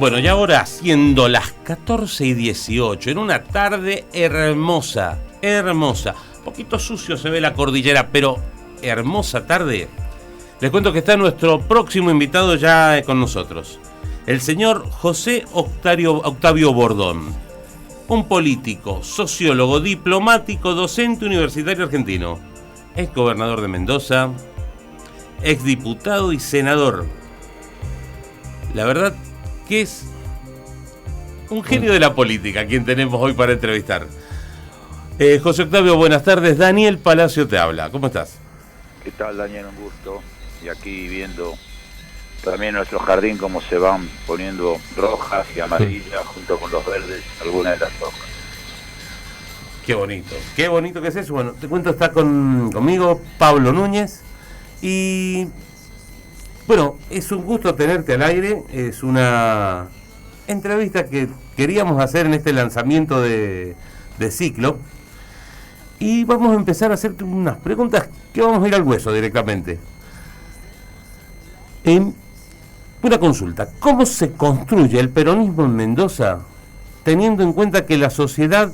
Bueno, y ahora siendo las 14:18, en una tarde hermosa, hermosa. Poquito sucio se ve la cordillera, pero hermosa tarde. Les cuento que está nuestro próximo invitado ya con nosotros. El señor José Octavio Bordón. Un político, sociólogo, diplomático, docente universitario argentino. Ex gobernador de Mendoza, ex diputado y senador. La verdad que es un genio de la política quien tenemos hoy para entrevistar. José Octavio, buenas tardes. Daniel Palacio te habla. ¿Cómo estás? ¿Qué tal, Daniel? Un gusto. Y aquí viendo también nuestro jardín cómo se van poniendo rojas y amarillas junto con los verdes, algunas de las hojas. Qué bonito que es eso. Bueno, te cuento, está conmigo Pablo Núñez. Y bueno, es un gusto tenerte al aire. Es una entrevista que queríamos hacer en este lanzamiento de ciclo. Y vamos a empezar a hacerte unas preguntas que vamos a ir al hueso directamente. Una consulta: ¿cómo se construye el peronismo en Mendoza teniendo en cuenta que la sociedad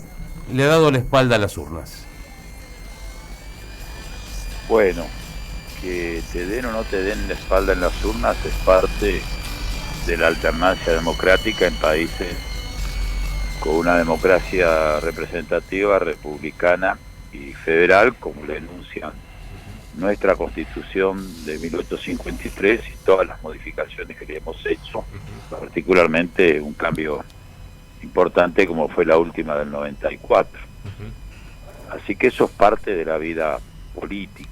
le ha dado la espalda a las urnas? Bueno, que te den o no te den la espalda en las urnas es parte de la alternancia democrática en países con una democracia representativa, republicana y federal, como le enuncian nuestra Constitución de 1853 y todas las modificaciones que le hemos hecho, particularmente un cambio importante como fue la última del 94. Así que eso es parte de la vida política.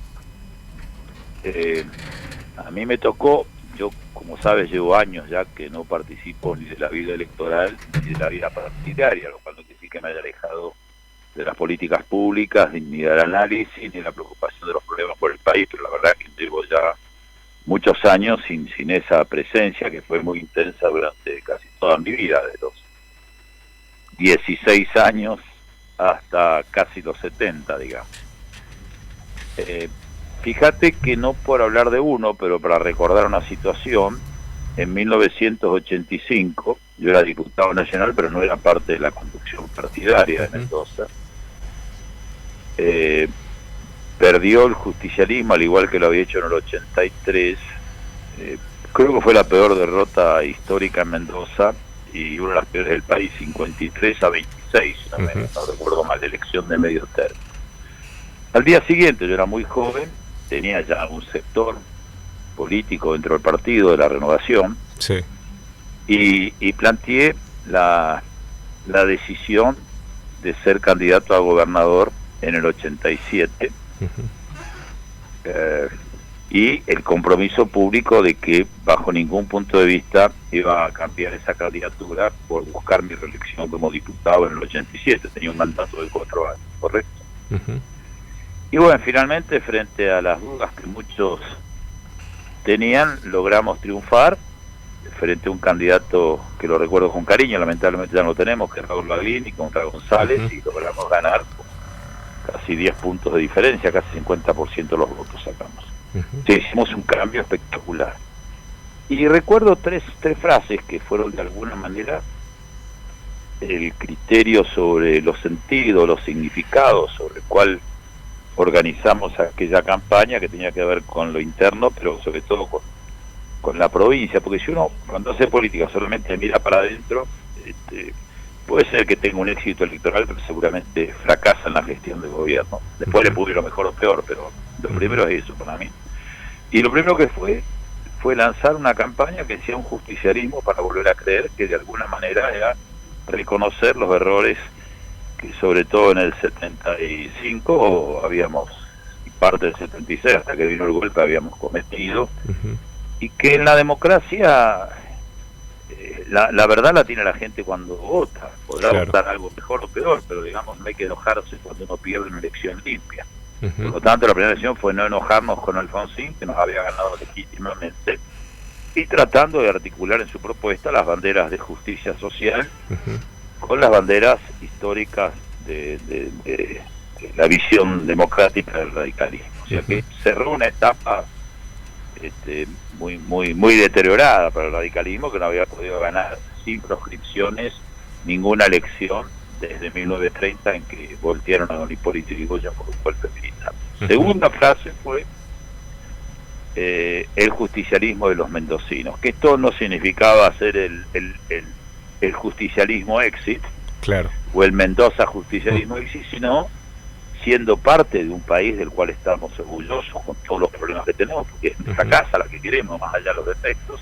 A mí me tocó, yo como sabes llevo años ya que no participo ni de la vida electoral ni de la vida partidaria, lo cual no quiere decir que me haya alejado de las políticas públicas, ni del análisis, ni de la preocupación de los problemas por el país, pero la verdad es que llevo ya muchos años sin esa presencia que fue muy intensa durante casi toda mi vida, de los 16 años hasta casi los 70, digamos. Fíjate que no por hablar de uno, pero para recordar una situación, en 1985, yo era diputado nacional, pero no era parte de la conducción partidaria de Mendoza. Perdió el justicialismo, al igual que lo había hecho en el 83. Creo que fue la peor derrota histórica en Mendoza y una de las peores del país, 53-26, no recuerdo mal, la elección de medio término. Al día siguiente, yo era muy joven, tenía ya un sector político dentro del partido de la Renovación, sí, y planteé la decisión de ser candidato a gobernador en el 87, y el compromiso público de que bajo ningún punto de vista iba a cambiar esa candidatura por buscar mi reelección como diputado en el 87. Tenía un mandato de 4 años, ¿correcto? Y bueno, finalmente, frente a las dudas que muchos tenían, logramos triunfar frente a un candidato que lo recuerdo con cariño, lamentablemente ya no lo tenemos, que es Raúl Baglini contra González, y logramos ganar casi 10 puntos de diferencia, casi 50% de los votos sacamos. Sí, hicimos un cambio espectacular. Y recuerdo tres frases que fueron de alguna manera el criterio sobre los sentidos, los significados, sobre el cual organizamos aquella campaña, que tenía que ver con lo interno, pero sobre todo con la provincia, porque si uno cuando hace política solamente mira para adentro, puede ser que tenga un éxito electoral, pero seguramente fracasa en la gestión del gobierno. Después le pudo ir lo mejor o peor, pero lo primero es eso para mí. Y lo primero que fue lanzar una campaña que decía un justicialismo para volver a creer, que de alguna manera era reconocer los errores que sobre todo en el 75 habíamos, y parte del 76 hasta que vino el golpe, habíamos cometido, y que en la democracia la verdad la tiene la gente cuando vota. Podrá votar algo mejor o peor, pero digamos no hay que enojarse cuando uno pierde una elección limpia. Por lo tanto, la primera decisión fue no enojarnos con Alfonsín, que nos había ganado legítimamente, y tratando de articular en su propuesta las banderas de justicia social con las banderas históricas de la visión democrática del radicalismo. O sea que cerró una etapa muy deteriorada para el radicalismo, que no había podido ganar sin proscripciones ninguna elección desde 1930 en que voltearon a don Hipólito Yrigoyen por un golpe militar. Segunda frase fue el justicialismo de los mendocinos, que esto no significaba hacer el justicialismo exit, claro, o el Mendoza justicialismo exit, sino siendo parte de un país del cual estamos orgullosos con todos los problemas que tenemos, porque es nuestra casa la que queremos, más allá de los defectos,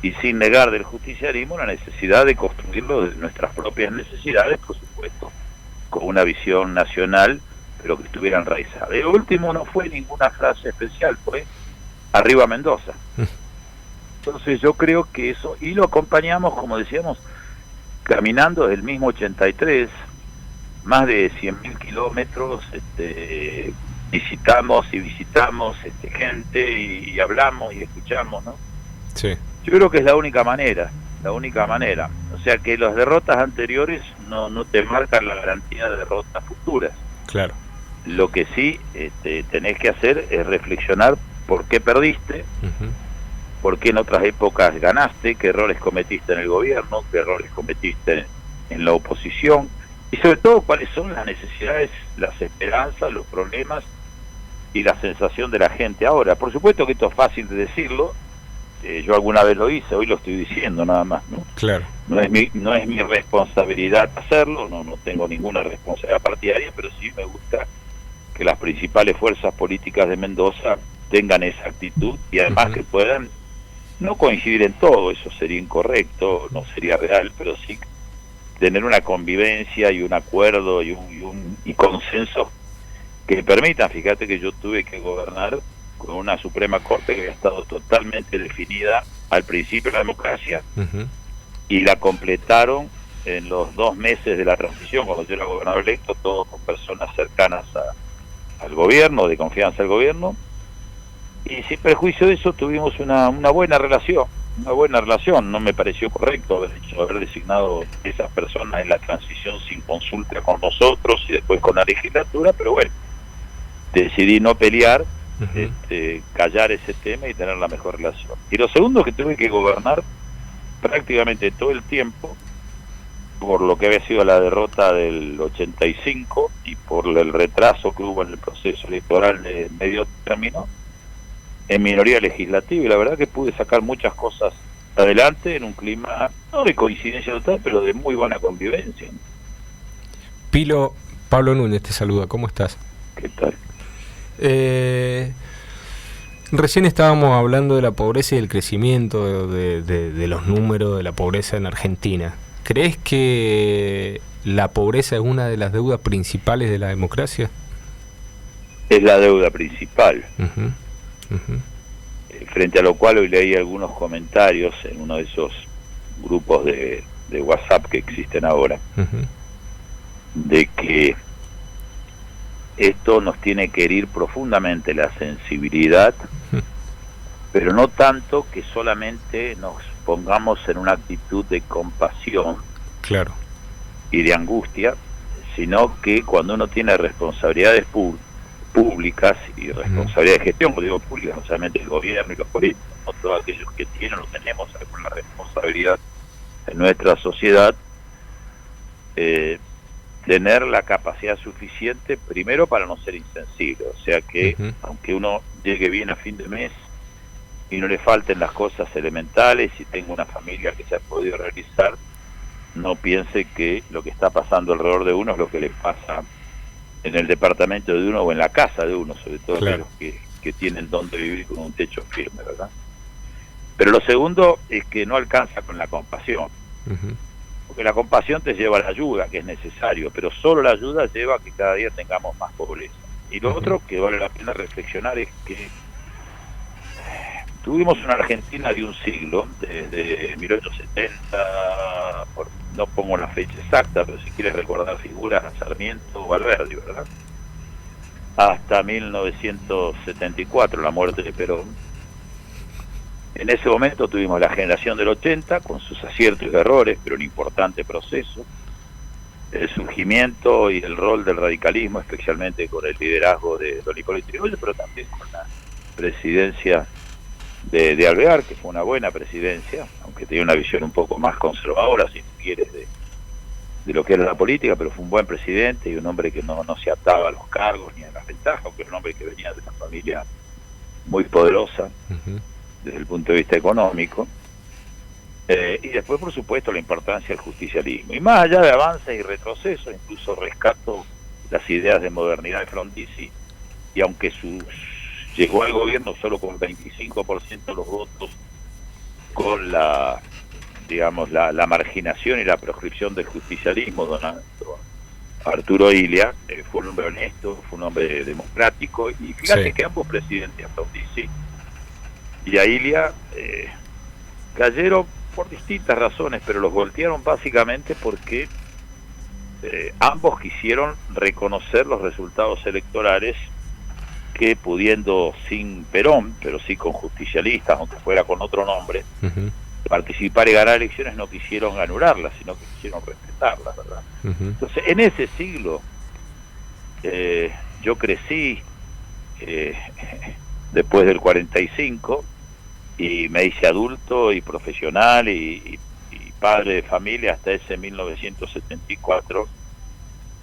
y sin negar del justicialismo la necesidad de construirlo de nuestras propias necesidades, por supuesto, con una visión nacional, pero que estuviera enraizada. El último no fue ninguna frase especial, fue arriba Mendoza. Entonces yo creo que eso, y lo acompañamos, como decíamos, caminando desde el mismo 83, más de 100.000 kilómetros, visitamos gente y hablamos y escuchamos, ¿no? Sí. Yo creo que es la única manera. O sea que las derrotas anteriores no te marcan la garantía de derrotas futuras. Claro. Lo que sí tenés que hacer es reflexionar por qué perdiste, por qué en otras épocas ganaste, qué errores cometiste en el gobierno, qué errores cometiste en la oposición, y sobre todo cuáles son las necesidades, las esperanzas, los problemas y la sensación de la gente ahora. Por supuesto que esto es fácil de decirlo, yo alguna vez lo hice, hoy lo estoy diciendo nada más, ¿no? Claro. No es mi responsabilidad hacerlo, no tengo ninguna responsabilidad partidaria, pero sí me gusta que las principales fuerzas políticas de Mendoza tengan esa actitud y además que puedan no coincidir en todo, eso sería incorrecto, no sería real, pero sí tener una convivencia y un acuerdo y consenso que permitan. Fíjate que yo tuve que gobernar con una Suprema Corte que había estado totalmente definida al principio de la democracia, y la completaron en los 2 meses de la transición, cuando yo era gobernador electo, todos con personas cercanas al gobierno, de confianza al gobierno, y sin perjuicio de eso tuvimos una buena relación. No me pareció correcto haber designado esas personas en la transición sin consulta con nosotros y después con la legislatura, pero bueno, decidí no pelear, callar ese tema y tener la mejor relación. Y lo segundo, que tuve que gobernar prácticamente todo el tiempo por lo que había sido la derrota del 85 y por el retraso que hubo en el proceso electoral de medio término, en minoría legislativa, y la verdad que pude sacar muchas cosas adelante en un clima no de coincidencia total, pero de muy buena convivencia. Pilo, Pablo Núñez te saluda, ¿cómo estás? ¿Qué tal? Recién estábamos hablando de la pobreza y del crecimiento de los números de la pobreza en Argentina. ¿Crees que la pobreza es una de las deudas principales de la democracia? Es la deuda principal. Frente a lo cual hoy leí algunos comentarios en uno de esos grupos de WhatsApp que existen ahora, de que esto nos tiene que herir profundamente la sensibilidad, pero no tanto que solamente nos pongamos en una actitud de compasión, claro, y de angustia, sino que cuando uno tiene responsabilidades públicas y responsabilidad de gestión, como digo públicas, no solamente el gobierno y los políticos, no todos aquellos que tienen o tenemos alguna responsabilidad en nuestra sociedad, tener la capacidad suficiente primero para no ser insensible, o sea que aunque uno llegue bien a fin de mes y no le falten las cosas elementales y tenga una familia que se ha podido realizar, no piense que lo que está pasando alrededor de uno es lo que le pasa en el departamento de uno o en la casa de uno, sobre todo los que tienen donde vivir con un techo firme, ¿verdad? Pero lo segundo es que no alcanza con la compasión, porque la compasión te lleva a la ayuda, que es necesario, pero solo la ayuda lleva a que cada día tengamos más pobreza. Y lo otro que vale la pena reflexionar es que tuvimos una Argentina de un siglo, desde 1870, no pongo la fecha exacta, pero si quieres recordar figuras, Sarmiento o Alberdi, ¿verdad? Hasta 1974, la muerte de Perón. En ese momento tuvimos la generación del 80, con sus aciertos y errores, pero un importante proceso. El surgimiento y el rol del radicalismo, especialmente con el liderazgo de don Hipólito Yrigoyen, pero también con la presidencia de Alvear, que fue una buena presidencia, aunque tenía una visión un poco más conservadora, si quieres, de lo que era la política, pero fue un buen presidente y un hombre que no se ataba a los cargos ni a las ventajas, aunque era un hombre que venía de una familia muy poderosa desde el punto de vista económico. Y después, por supuesto, la importancia del justicialismo. Y más allá de avances y retrocesos, incluso rescato las ideas de modernidad de Frondizi, y aunque llegó al gobierno solo con 25% de los votos, con la marginación y la proscripción del justicialismo, don Arturo Illia fue un hombre honesto, fue un hombre democrático, y fíjate que ambos presidentes, Frondizi y a Illia, cayeron por distintas razones, pero los voltearon básicamente porque ambos quisieron reconocer los resultados electorales que, pudiendo sin Perón, pero sí con justicialistas, aunque fuera con otro nombre, participar y ganar elecciones, no quisieron anularlas, sino que quisieron respetarlas, ¿verdad? Entonces, en ese siglo, yo crecí después del 45, y me hice adulto y profesional y padre de familia hasta ese 1974.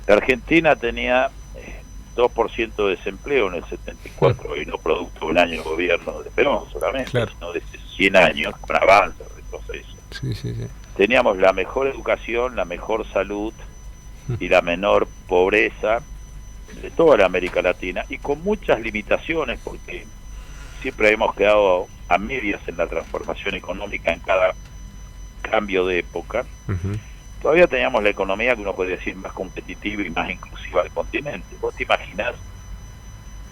La Argentina tenía 2% de desempleo en el 74, y no producto de un año de gobierno de Perón solamente, sino de 100 años, con avances, retrocesos. Teníamos la mejor educación, la mejor salud y la menor pobreza de toda la América Latina, y con muchas limitaciones, porque siempre hemos quedado a medias en la transformación económica en cada cambio de época. Todavía teníamos la economía, que uno puede decir, más competitiva y más inclusiva del continente. ¿Vos te imaginás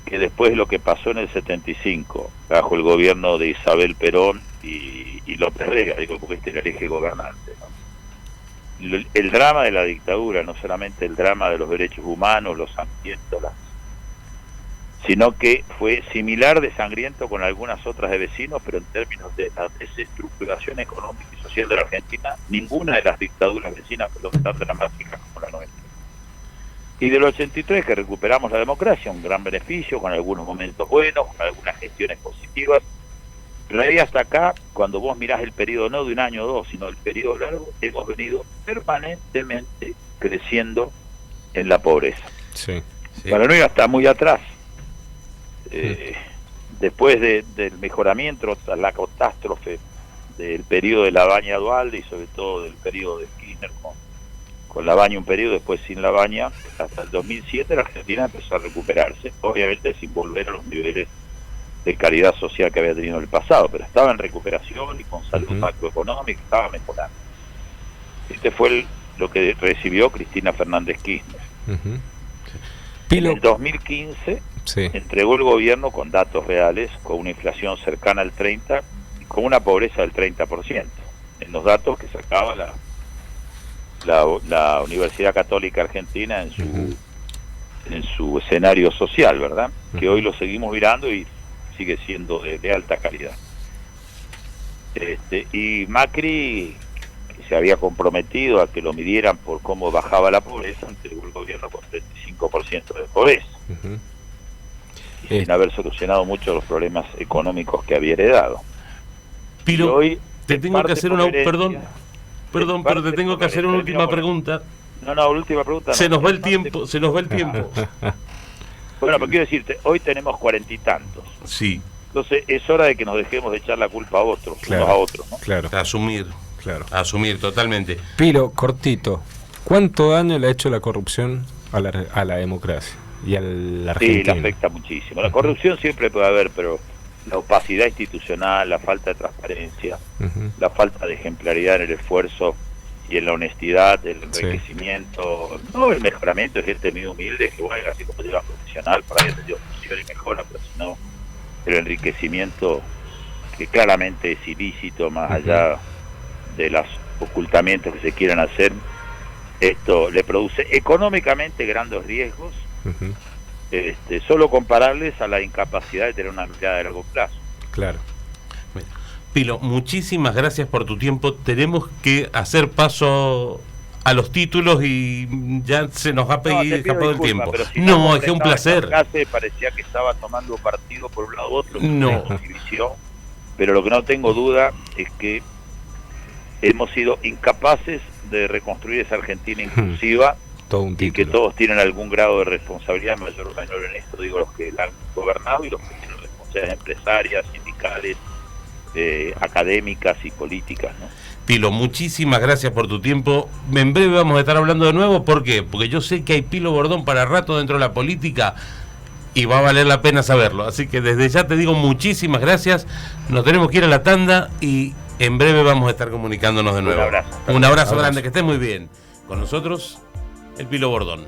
que después de lo que pasó en el 75, bajo el gobierno de Isabel Perón y López Rega, digo, porque este era el eje gobernante, ¿no? El drama de la dictadura, no solamente el drama de los derechos humanos, los sangrientos, sino que fue similar de sangriento con algunas otras de vecinos, pero en términos de la desestructuración económica y social de la Argentina, ninguna de las dictaduras vecinas fue tan dramática como la nuestra. Y del 83, que recuperamos la democracia, un gran beneficio, con algunos momentos buenos, con algunas gestiones positivas, pero ahí hasta acá, cuando vos mirás el periodo no de un año o dos, sino el periodo largo, hemos venido permanentemente creciendo en la pobreza. Para no ir hasta muy atrás, después del mejoramiento, tras la catástrofe del periodo de Labaña Duhalde, y sobre todo del periodo de Kirchner con Labaña un periodo, después sin Labaña, hasta el 2007 la Argentina empezó a recuperarse, obviamente sin volver a los niveles de calidad social que había tenido en el pasado, pero estaba en recuperación y con salud macroeconómica, estaba mejorando. Este fue lo que recibió Cristina Fernández Kirchner. En el 2015 entregó el gobierno con datos reales, con una inflación cercana al 30%, y con una pobreza del 30%, en los datos que sacaba la Universidad Católica Argentina en su escenario social, ¿verdad? Que hoy lo seguimos mirando y sigue siendo de alta calidad. Y Macri, que se había comprometido a que lo midieran por cómo bajaba la pobreza, entregó el gobierno con 35% de pobreza, y sin haber solucionado muchos los problemas económicos que había heredado. Pero hoy te tengo que hacer una... Perdón, pero te tengo que hacer una última pregunta. No, última pregunta. Se nos va el tiempo. Bueno, pero quiero decirte, hoy tenemos 40 y tantos. Sí. Entonces es hora de que nos dejemos de echar la culpa a otros, unos a otros, ¿no? Asumir totalmente. Pilo, cortito, ¿cuánto daño le ha hecho la corrupción a la democracia y a la Argentina? Sí, le afecta muchísimo. La corrupción siempre puede haber, pero la opacidad institucional, la falta de transparencia, la falta de ejemplaridad en el esfuerzo y en la honestidad, el enriquecimiento, no el mejoramiento de gente muy humilde que bueno, así como lleva profesional, para que tenido función y mejora, pero sino el enriquecimiento que claramente es ilícito, más allá de los ocultamientos que se quieran hacer. Esto le produce económicamente grandes riesgos, solo comparables a la incapacidad de tener una mirada de largo plazo. Claro. Pilo, muchísimas gracias por tu tiempo. Tenemos que hacer paso a los títulos y ya se nos ha escapado el tiempo. Si no, es que un placer. Parecía que estaba tomando partido por un lado u otro. No. Pero lo que no tengo duda es que hemos sido incapaces de reconstruir esa Argentina inclusiva. Todo un y que todos tienen algún grado de responsabilidad, mayor o menor en esto, digo, los que la han gobernado y los que tienen responsabilidades empresarias, sindicales, académicas y políticas, ¿no? Pilo, muchísimas gracias por tu tiempo. En breve vamos a estar hablando de nuevo. ¿Por qué? Porque yo sé que hay Pilo Bordón para rato dentro de la política y va a valer la pena saberlo. Así que desde ya te digo muchísimas gracias. Nos tenemos que ir a la tanda y en breve vamos a estar comunicándonos de nuevo. Un abrazo. Un abrazo grande, que estés muy bien. Con nosotros, el Pilo Bordón.